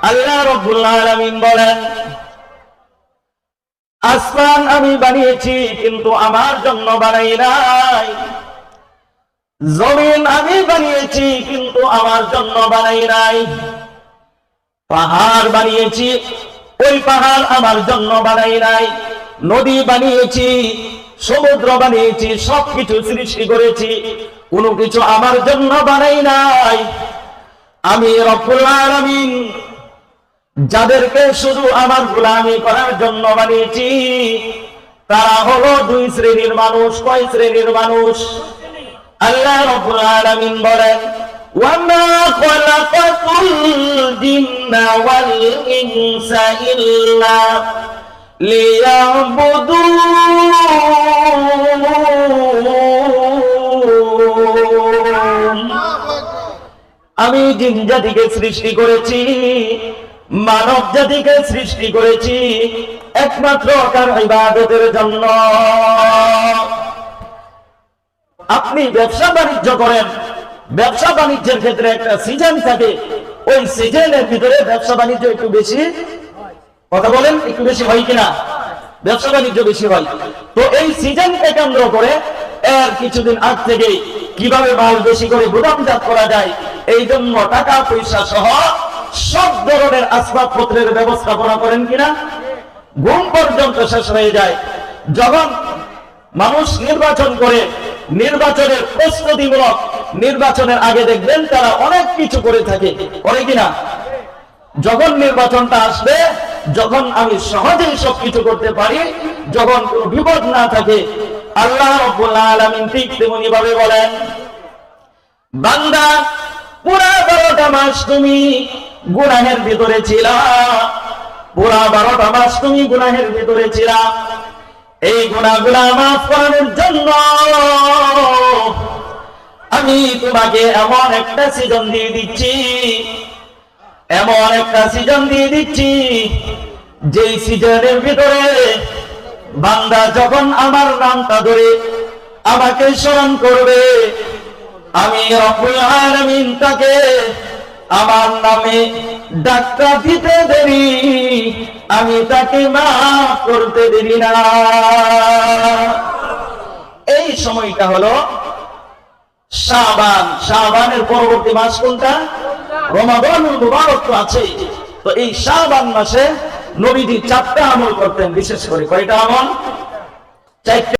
আল্লাহ রাব্বুল আলামিন বলেন, আসমান আমি বানিয়েছি কিন্তু আমার জন্য বানাই নাই, জমিন আমি বানিয়েছি কিন্তু আমার জন্য বানাই নাই, পাহাড় বানিয়েছি ওই পাহাড় আমার জন্য বানাই নাই, নদী বানিয়েছি, সমুদ্র বানিয়েছি, সবকিছু সৃষ্টি করেছি, কোনো কিছু আমার জন্য বানাই নাই। আমি রব্বুল আলামিন যাদেরকে শুধু আমার গোলামি করার জন্য বানিয়েছি তারা হলো দুই শ্রেণীর মানুষ। কয় শ্রেণীর মানুষ? আল্লাহ রাব্বুল আলামিন বলেন, ওয়ামা খালাকাতুল জিন্না ওয়াল ইনসা ইল্লা লিয়াবুদুন। আমি জিন জাতিকে সৃষ্টি করেছি, মানব জাতিকে সৃষ্টি করেছি একমাত্র তার ইবাদতের জন্য। আপনি ব্যবসা বাণিজ্য করেন, ব্যবসা বাণিজ্যের ক্ষেত্রে একটা সিজন থাকে, ওই সিজনের ভিতরে ব্যবসা বাণিজ্য একটু বেশি, কথা বলেন, একটু বেশি হয় কিনা? ব্যবসা বাণিজ্য বেশি হয়। তো এই সিজনকে কেন্দ্র করে এর কিছুদিন আগ থেকে কিভাবে মাল বেশি করে গুদামজাত করা যায় এই জন্য টাকা পয়সা সহ সব ধরনের আসবাবপত্রের ব্যবস্থাপনা করেন কিনা? ঘুম পর্যন্ত শেষ হয়ে যায়। যখন মানুষ নির্বাচন করে, নির্বাচনের প্রস্তুতিমূলক নির্বাচনের আগে দেখবেন তারা অনেক কিছু করে থাকে, করে কিনা? যখন নির্বাচনটা আসবে, যখন আমি সহজেই সবকিছু করতে পারি, যখন কোনো বিপদ না থাকে, আল্লাহ রাব্বুল আলামিন ঠিক তেমনি ভাবে বলেন, বান্দা পুরা 12টা মাস তুমি গুনাহের ভিতরে ছিলা, পুরা 12টা মাস তুমি গুনাহের ভিতরে ছিলা। এই গুনাহগুলো মাফ করার জন্য আমি তোমাকে এমন একটা সিজন দিয়ে দিচ্ছি, এমন একটা সিজন দিয়ে দিচ্ছি যেই সিজনের ভিতরে বান্দা যখন আমার নামটা ধরে আমাকে স্মরণ করবে, আমি রব্বুল আলামিন তাকে আমার নামে ডাক্তা দিতে দেরি, আমি তাকে মাফ করতে দেরি না। এই সময়টা হলো শাবান। শাবানের পরবর্তী মাস কোনটা? রমাদানুল মুবারক তো আছে। তো এই শাবান মাসে নবীজি 4টা আমল করতেন বিশেষ করে। কয়টা আমল? 4টা।